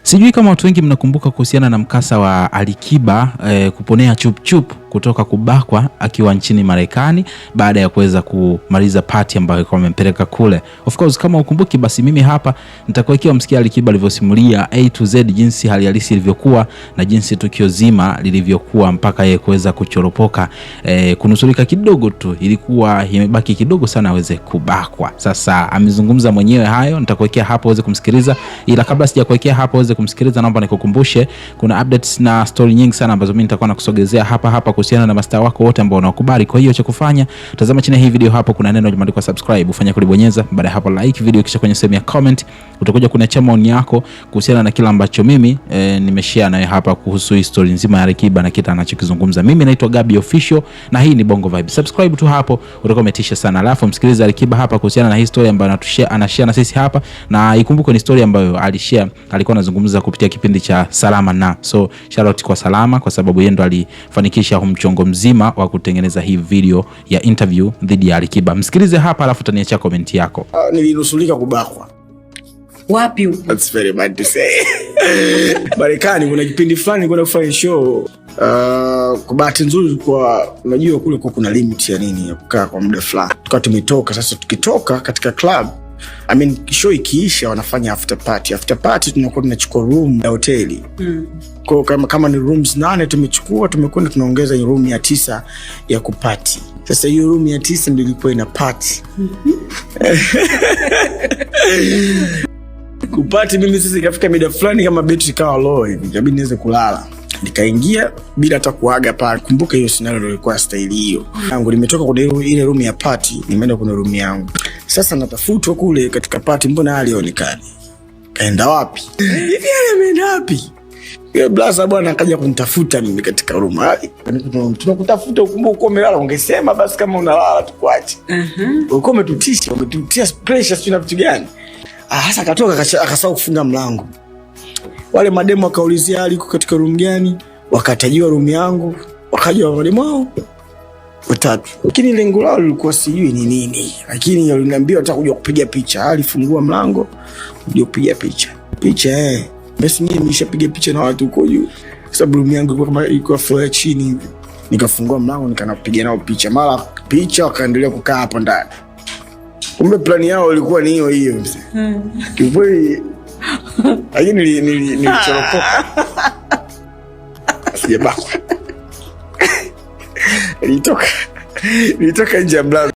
Sijui kama watu wengi mnakumbuka kuhusiana na mkasa wa Alikiba kuponea chup chup kutoka kubakwa akiwa nchini Marekani baada ya kuweza kumaliza party ambayo alikuwa amempeleka kule. Of course kama ukumbuki, basi mimi hapa nitakuwekea msikia Alikiba alivyosimulia A to Z jinsi hali halisi ilivyokuwa na jinsi tukio zima lilivyokuwa mpaka yeye kuweza kuchoropoka, kunusurika kidogo tu, ilikuwa imebaki kidogo sana aweze kubakwa. Sasa amezungumza mwenyewe hayo, nitakuwekea hapo uweze kumsikiliza, ila kabla sijakuwekea hapo uweze kumsikiliza, naomba nikukumbushe kuna updates na story nyingi sana ambazo mimi nitakuwa nakusogezea hapa kuhusiana na mastaa wako wote ambao wanakubali. Kwa hiyo cha kufanya, tazama chini hii video hapo kuna neno limeandikwa subscribe, ufanye kulibonyeza. Baada hapo like video, kisha kwenye sehemu ya comment utakuja kuniachia maoni yako kuhusiana na kila ambacho mimi nimeshare nawe hapa kuhusu history nzima ya Alikiba na kitu anachokizungumza. Mimi naitwa Gabi Official na hii ni Bongo Vibe. Subscribe tu hapo, utakuwa umetisha sana. Alafu msikilize Alikiba hapa kuhusiana na history ambayo anashare na sisi hapa, na ikumbuke ni story ambayo alikuwa anazungumza kupitia kipindi cha Salama na. So shout out kwa Salama kwa sababu yeye ndo alifanikisha mchongo mzima wa kutengeneza hii video ya interview dhidi ya Alikiba. Msikilize hapa alafu utaniachia comment yako. Nilinusulika kubakwa. Wapi? That's very bad to say. Marekani kuna kipindi fulani nilikuwa nafanya show. Kwa bahati nzuri kwa unajua kule kuna limit ya nini ya kukaa kwa muda fulani. Tukawa tumetoka, sasa tukitoka katika club, show ikiisha wanafanya after party. After party tunakuwa tunachukua room ya hoteli. Kwa kama ni rooms 8 tumechukua, tumekwenda tunaongeza room ya 9 ya kupati. Sasa hiyo room ya 9 ndio ilikuwa ina party. Kupati mimi sasa ikafika mida fulani kama betri kawa low hivi, inabidi niweze kulala. Nikaingia bila hata kuaga pale. Kumbuka hiyo scenario ndio ilikuwa style hiyo. Yangu nimetoka kwa ile room ya party, nimeenda kuna room yangu. Sasa natafutwa kule katika party, mbona halionekani? Kaenda wapi? Hivi ameenda wapi? Yule blaza bwana akaja kunitafuta mimi katika room. Tunakutafuta, ukumbuka uko umelala, ungesema basi kama unalala tukwache. Uko umetutisha, umetutia pressure sio na vitu gani? Sasa akatoka akasahau kufunga mlango. Wale mademo wakaulizia aliko katika room gani, wakatajiwa room yangu, wakaja mademo wao watatu. Lakini lengo lao lilikuwa sijui ni nini, lakini waliniambia wataka kuja kupiga picha. Alifungua mlango kuja kupiga picha. Basi mimi nimeshapiga picha na watu huko juu. Sababu room yangu ilikuwa floor chini hivi. Nikafungua mlango nikanapiga nao picha. Mara picha wakaendelea kukaa hapo ndani. Kumbe plani yao ilikuwa ni hiyo mzee. Kikweli lakini nilichoropoka. Sijabakwa. Nilitoka nje ya mlango.